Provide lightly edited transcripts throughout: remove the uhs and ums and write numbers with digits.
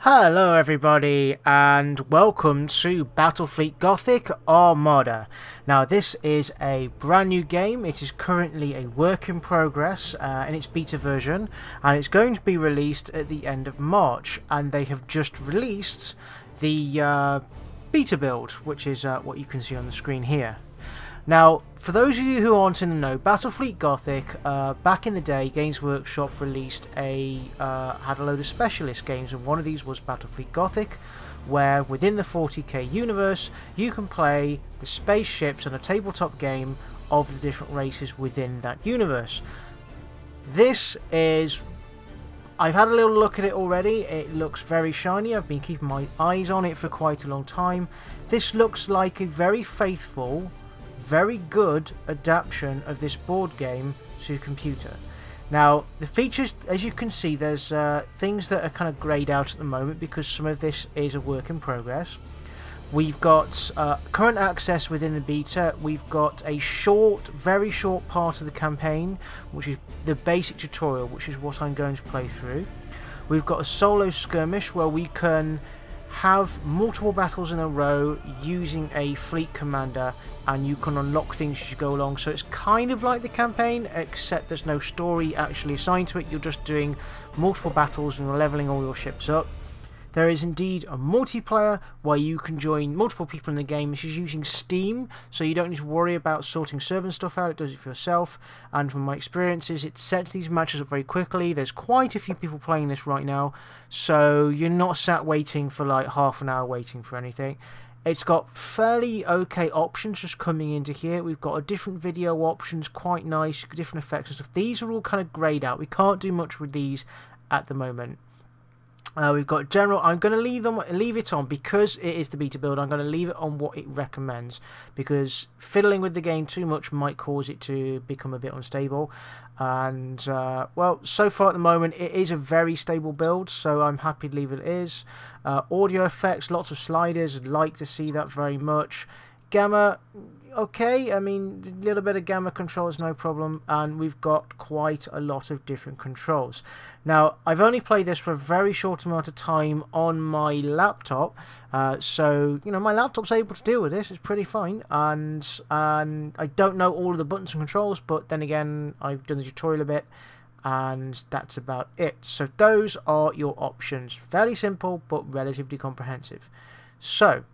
Hello everybody and welcome to Battlefleet Gothic Armada. Now this is a brand new game. It is currently a work in progress in its beta version, and it's going to be released at the end of March, and they have just released the beta build, which is what you can see on the screen here. Now, for those of you who aren't in the know, Battlefleet Gothic, back in the day, Games Workshop released had a load of specialist games, and one of these was Battlefleet Gothic, where within the 40k universe, you can play the spaceships and a tabletop game of the different races within that universe. This is... I've had a little look at it already. It looks very shiny. I've been keeping my eyes on it for quite a long time. This looks like a very faithful, very good adaptation of this board game to computer. Now the features, as you can see, there's things that are kind of greyed out at the moment because some of this is a work in progress. We've got current access within the beta. We've got a short, very short part of the campaign, which is the basic tutorial, which is what I'm going to play through. We've got a solo skirmish where we can have multiple battles in a row using a fleet commander, and you can unlock things as you go along. So it's kind of like the campaign, except there's no story actually assigned to it. You're just doing multiple battles and leveling all your ships up. There is indeed a multiplayer where you can join multiple people in the game. This is using Steam, so you don't need to worry about sorting server and stuff out. It does it for yourself. And from my experiences, it sets these matches up very quickly. There's quite a few people playing this right now, so you're not sat waiting for like half an hour waiting for anything. It's got fairly okay options just coming into here. We've got a different video options, quite nice, different effects and stuff. These are all kind of greyed out. We can't do much with these at the moment. We've got general. I'm going to leave it on because it is the beta build. I'm going to leave it on what it recommends, because fiddling with the game too much might cause it to become a bit unstable. And well, so far at the moment it is a very stable build, so I'm happy to leave it as is. Audio effects, lots of sliders. I'd like to see that very much. Gamma, okay, I mean, a little bit of gamma control is no problem, and we've got quite a lot of different controls. Now, I've only played this for a very short amount of time on my laptop, so, you know, my laptop's able to deal with this. It's pretty fine, and I don't know all of the buttons and controls, but then again, I've done the tutorial a bit, and that's about it. So those are your options. Fairly simple, but relatively comprehensive. So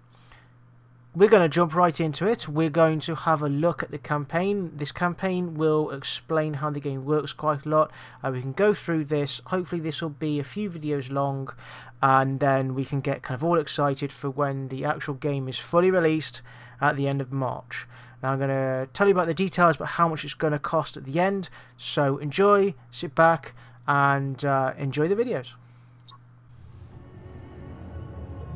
we're going to jump right into it. We're going to have a look at the campaign. This campaign will explain how the game works quite a lot. We can go through this. Hopefully this will be a few videos long, and then we can get kind of all excited for when the actual game is fully released at the end of March. Now I'm going to tell you about the details about how much it's going to cost at the end. So enjoy, sit back, and enjoy the videos.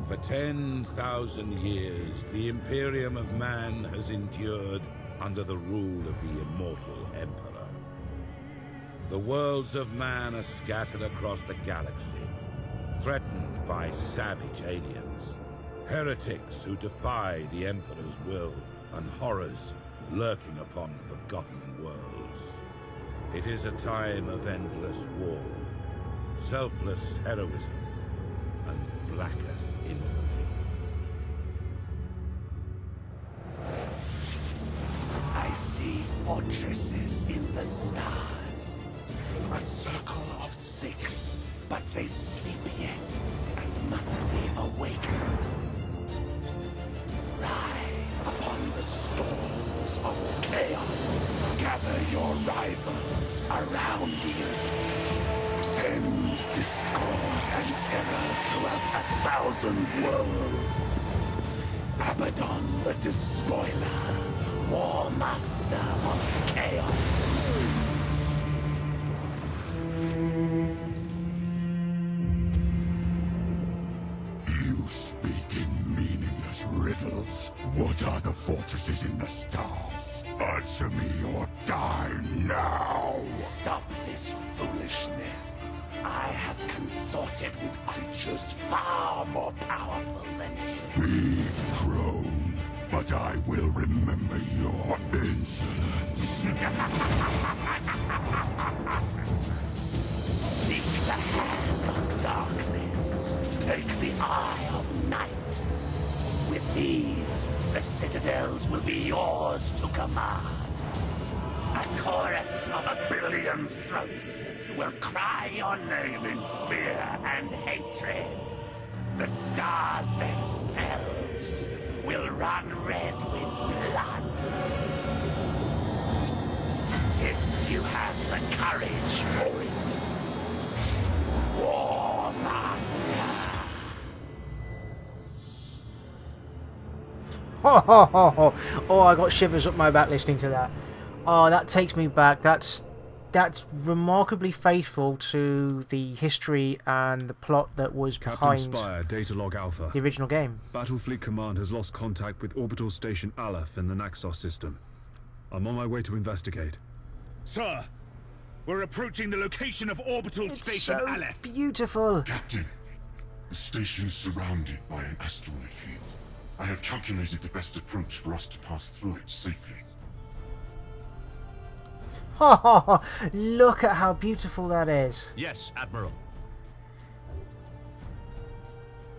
For 10,000 years, the Imperium of man has endured under the rule of the immortal Emperor. The worlds of man are scattered across the galaxy, threatened by savage aliens, heretics who defy the Emperor's will, and horrors lurking upon forgotten worlds. It is a time of endless war, selfless heroism, and blackest infamy. I see fortresses in the stars. A circle of 6, but they sleep yet and must be awakened. Ride upon the storms of chaos. Gather your rivals around you. Send discord and terror throughout 1,000 worlds. Abaddon the Despoiler, War Master of Chaos. You speak in meaningless riddles. What are the fortresses in the stars? Answer me or die now! Stop this foolishness. I have consorted with creatures far more powerful than you. Speak, crone, but I will remember your insolence. Seek the hand of darkness. Take the Eye of Night. With these, the citadels will be yours to command. A chorus of 1 billion throats will cry your name in fear and hatred. The stars themselves will run red with blood. If you have the courage for it. War Master. Oh, I got shivers up my back listening to that. Oh, that takes me back. That's remarkably faithful to the history and the plot that was behind Spire, data log Alpha. the original game. Battlefleet Command has lost contact with Orbital Station Aleph in the Naxos system. I'm on my way to investigate. Sir, we're approaching the location of Orbital It's Station so Aleph. beautiful. Captain, the station is surrounded by an asteroid field. I have calculated the best approach for us to pass through it safely. Look at how beautiful that is. Yes, Admiral.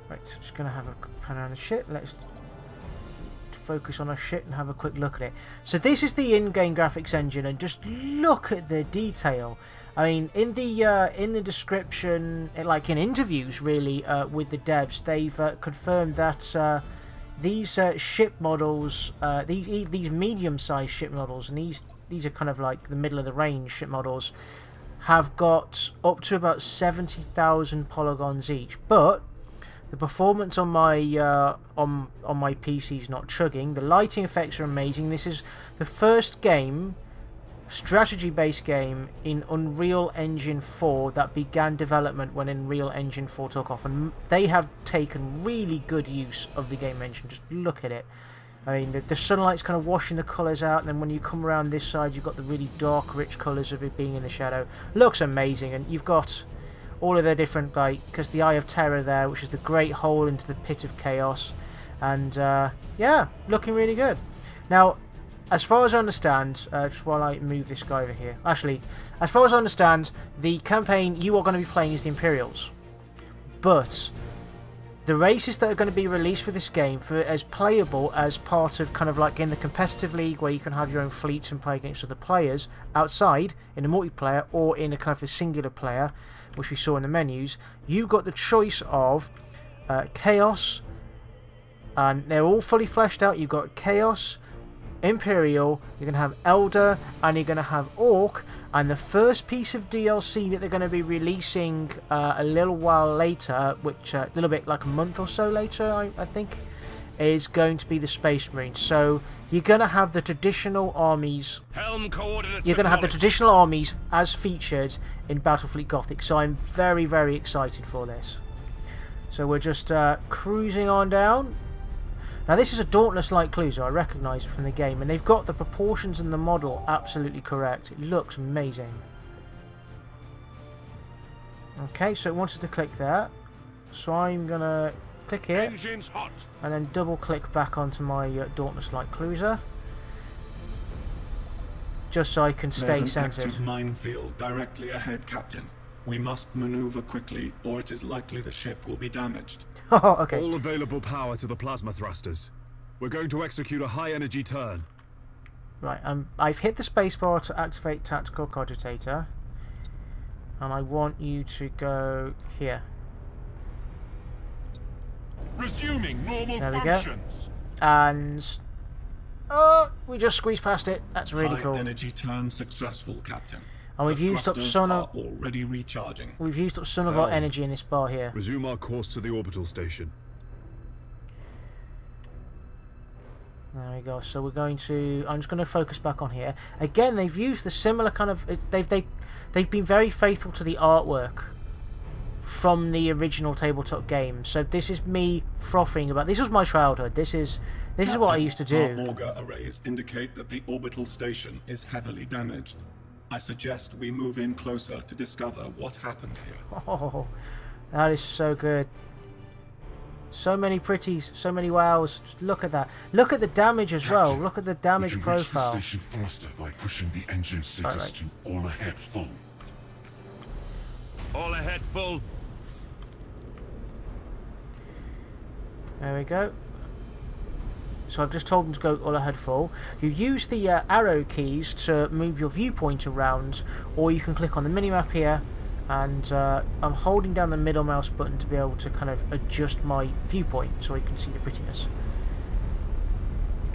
Right, so just going to have a pan around the ship. Let's focus on our ship and have a quick look at it. So this is the in-game graphics engine, and just look at the detail. I mean, in the description, like in interviews really, with the devs, they've confirmed that these ship models, these medium-sized ship models, and these are kind of like the middle of the range ship models, have got up to about 70,000 polygons each. But the performance on my PC is not chugging. The lighting effects are amazing. This is the first game, strategy-based game in Unreal Engine 4 that began development when Unreal Engine 4 took off, and they have taken really good use of the game engine. Just look at it. I mean, the sunlight's kind of washing the colours out, and then when you come around this side, you've got the really dark, rich colours of it being in the shadow. Looks amazing, and you've got all of the different, like, because the Eye of Terror there, which is the great hole into the pit of chaos, and yeah, looking really good. Now, as far as I understand, just while I move this guy over here, actually, as far as I understand, the campaign you are going to be playing is the Imperials, but the races that are going to be released with this game for as playable as part of kind of like in the competitive league where you can have your own fleets and play against other players outside in a multiplayer or in a kind of a singular player, which we saw in the menus, you got the choice of Chaos, and they're all fully fleshed out. You've got Chaos, Imperial, you're going to have Elder, and you're going to have Orc, and the first piece of DLC that they're going to be releasing a little while later, which a little bit like a month or so later, I think, is going to be the Space Marines. So you're going to have the traditional armies. Helm coordinates. You're going to have the traditional armies as featured in Battlefleet Gothic. So I'm very, very excited for this. So we're just cruising on down. Now this is a Dauntless Light Cruiser, I recognise it from the game, and they've got the proportions and the model absolutely correct. It looks amazing. Okay, so it wants us to click there. So I'm going to click here, Engines hot. and then double click back onto my Dauntless Light Cruiser. Just so I can stay There's an centered. active minefield directly ahead, Captain. We must maneuver quickly, or it is likely the ship will be damaged. Oh, okay. All available power to the plasma thrusters. We're going to execute a high-energy turn. Right, I've hit the spacebar to activate Tactical Cogitator, and I want you to go here. Resuming normal There we go. functions. And oh, we just squeezed past it. That's really cool. High-energy turn successful, Captain. And we've The used up thrusters some are of already recharging. our energy in this bar here. Resume our course to the orbital station. There we go. So we're going to. I'm just going to focus back on here. Again, they've used the similar kind of. They've been very faithful to the artwork from the original tabletop game. So this is me frothing about. This was my childhood. This is what I used to do. Our auger arrays indicate that the orbital station is heavily damaged. I suggest we move in closer to discover what happened here. Oh, that is so good. So many pretties, so many wows. Just look at that. Look at the damage as well. Captain, Look at the damage we can reach the profile. station faster by pushing the engine status Right. to all ahead full. All ahead full. There we go. So I've just told them to go all ahead full. You use the arrow keys to move your viewpoint around, or you can click on the minimap here, and I'm holding down the middle mouse button to be able to kind of adjust my viewpoint so I can see the prettiness.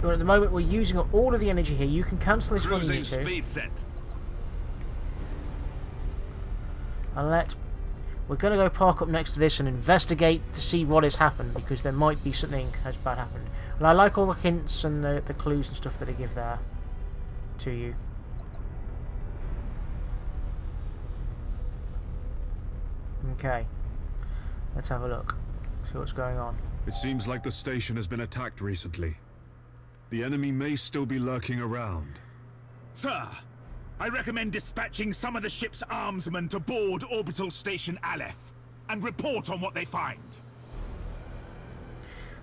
But at the moment we're using up all of the energy here. You can cancel this when you need to. Speed set. And we're going to go park up next to this and investigate to see what has happened, because there might be something has bad happened. And I like all the hints and the clues and stuff that they give there to you. Okay, let's have a look, see what's going on. It seems like the station has been attacked recently. The enemy may still be lurking around. Sir, I recommend dispatching some of the ship's armsmen to board Orbital Station Aleph and report on what they find.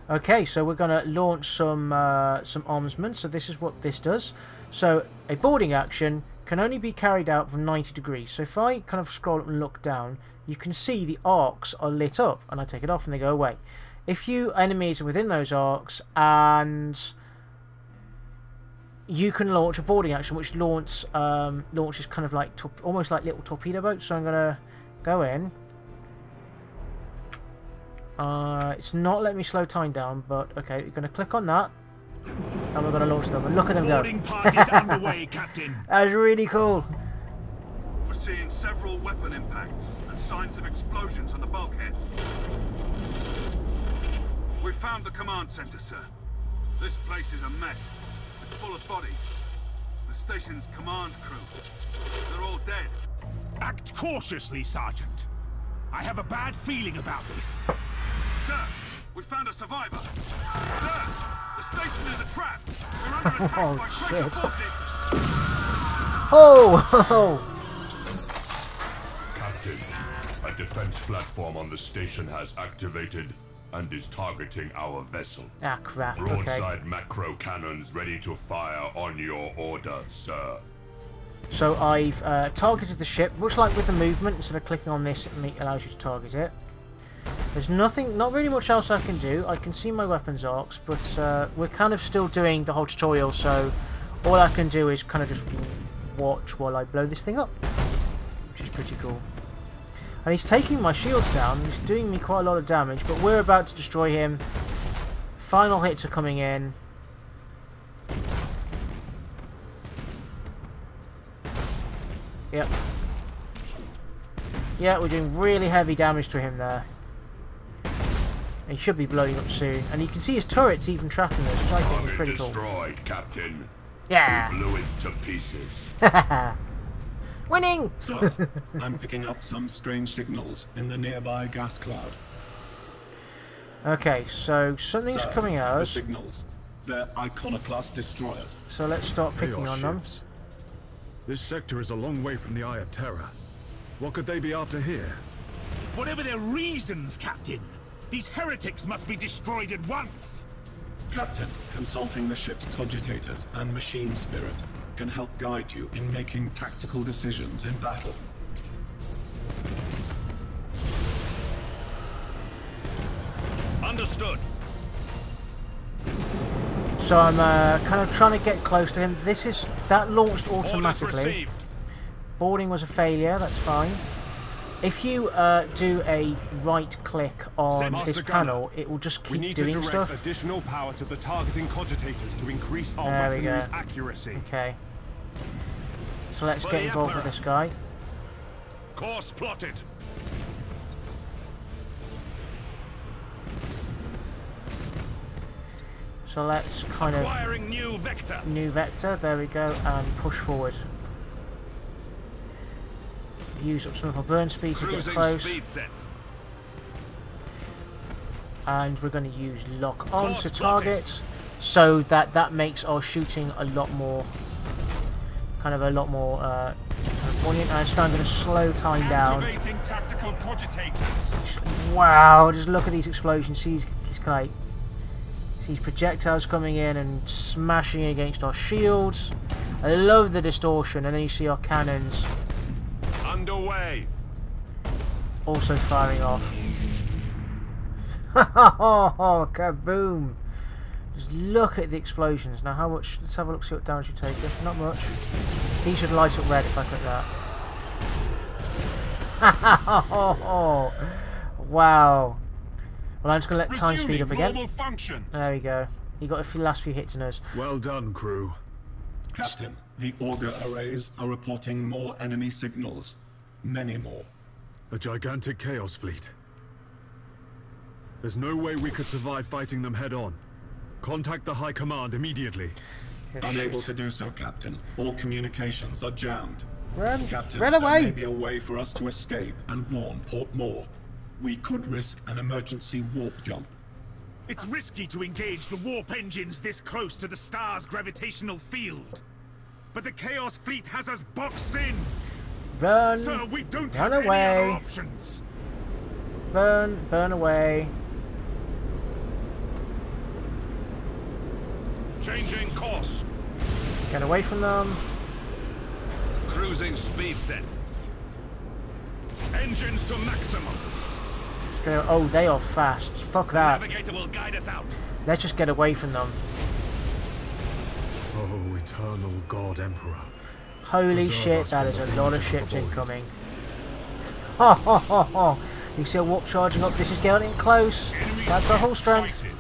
Okay, so we're going to launch some armsmen. So this is what this does. So a boarding action can only be carried out from 90 degrees. So if I kind of scroll up and look down, you can see the arcs are lit up, and I take it off and they go away. If you enemies are within those arcs, and you can launch a boarding action which launches kind of like almost like little torpedo boats. So I'm going to go in. It's not letting me slow time down, but okay, we're going to click on that, and we're going to launch them. And look at them go. Boarding party's underway, Captain. That was really cool. We're seeing several weapon impacts and signs of explosions on the bulkheads. We found the command center, sir. This place is a mess. It's full of bodies. The station's command crew. They're all dead. Act cautiously, Sergeant. I have a bad feeling about this. Sir, we found a survivor. Sir, the station is a trap. We're under attack Oh, by shit. Kraken forces. Oh! Captain, a defense platform on the station has activated and is targeting our vessel. Ah, crap. Okay. Broadside macro cannons ready to fire on your order, sir. So I've targeted the ship, much like with the movement. Instead of clicking on this, it allows you to target it. There's not really much else I can do. I can see my weapons arcs, but we're kind of still doing the whole tutorial, so all I can do is kind of just watch while I blow this thing up, which is pretty cool. And he's taking my shields down. He's doing me quite a lot of damage, but we're about to destroy him. Final hits are coming in. Yep. Yeah, we're doing really heavy damage to him there. He should be blowing up soon. And you can see his turrets even tracking us, which I think is pretty cool. Destroyed, Captain. Yeah! We blew it to pieces. Winning! Sir, I'm picking up some strange signals in the nearby gas cloud. Okay, so something's Sir, coming at the us. signals. They're iconoclast destroyers. So let's start picking Chaos on them. ships. This sector is a long way from the Eye of Terror. What could they be after here? Whatever their reasons, Captain, these heretics must be destroyed at once. Captain, consulting the ship's cogitators and machine spirit can help guide you in making tactical decisions in battle. Understood. So I'm kind of trying to get close to him. That launched Orders automatically. received. Boarding was a failure, that's fine. If you do a right click on Master this Gunner, panel, it will just We keep need to doing direct stuff. additional power to the targeting cogitators to increase our There we weaponry's go. accuracy. Okay. So let's For get the involved with Emperor. this guy. Course plotted. So let's kind of Acquiring new vector. new vector, there we go, and push forward. Use up some of our burn speed to get Cruising close. speed set. And we're going to use lock on Course to plotted. target, so that makes our shooting a lot more kind of poignant. And I'm going to slow time down. Activating tactical cogitators. Wow, just look at these explosions. See these projectiles coming in and smashing against our shields. I love the distortion, and then you see our cannons Underway. also firing off. Kaboom! Just look at the explosions. Now how much, let's have a look, see what damage you take. Not much. He should light up red if I click that. Wow. Well, I'm just going to let time speed up again. There we go. You got a few last few hits in us. Well done, crew. Captain, the auger arrays are reporting more enemy signals. Many more. A gigantic chaos fleet. There's no way we could survive fighting them head on. Contact the High Command immediately. Unable to do so, Captain. All communications are jammed. Run, Captain, run away! there may be a way for us to escape and warn Port Moore. We could risk an emergency warp jump. It's risky to engage the warp engines this close to the star's gravitational field. But the Chaos Fleet has us boxed in. Run! Sir, we don't Run have away! any other options. Burn away. Changing course. Get away from them. Cruising speed set. Engines to maximum. Just go, oh, they are fast. Fuck that. Navigator will guide us out. Let's just get away from them. Oh, eternal God Emperor. Holy Preserve shit, us that from is the a lot of danger ships of the void. incoming. Ho ho ho ho! You see a warp charging up, this is getting close. That's our whole strength. Sighted.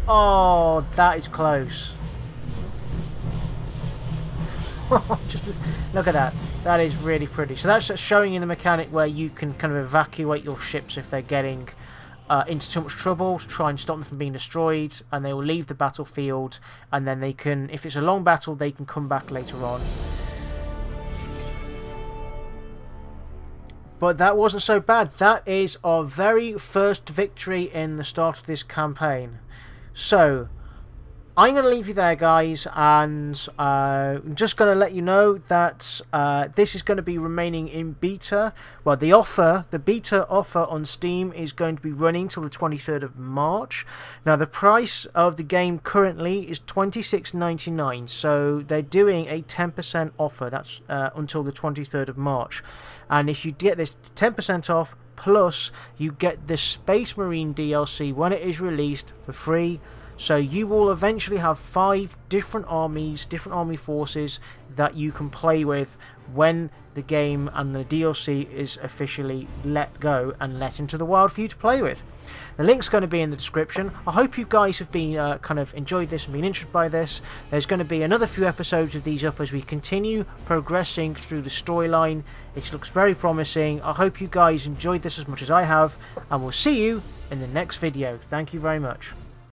Oh, that is close. Just look at that. That is really pretty. So that's showing you the mechanic where you can kind of evacuate your ships if they're getting into too much trouble, to try and stop them from being destroyed, and they will leave the battlefield, and then they can, if it's a long battle, they can come back later on. But that wasn't so bad. That is our very first victory in the start of this campaign. So, I'm going to leave you there, guys, and I'm just going to let you know that this is going to be remaining in beta. Well, the beta offer on Steam is going to be running till the 23rd of March. Now, the price of the game currently is $26.99, so they're doing a 10% offer. That's until the 23rd of March. And if you get this 10% off, plus you get the Space Marine DLC when it is released for free. So you will eventually have 5 different armies, different army forces that you can play with when the game and the DLC is officially let go and let into the wild for you to play with. The link's going to be in the description. I hope you guys have been kind of enjoyed this and been interested by this. There's going to be another few episodes of these up as we continue progressing through the storyline. It looks very promising. I hope you guys enjoyed this as much as I have, and we'll see you in the next video. Thank you very much.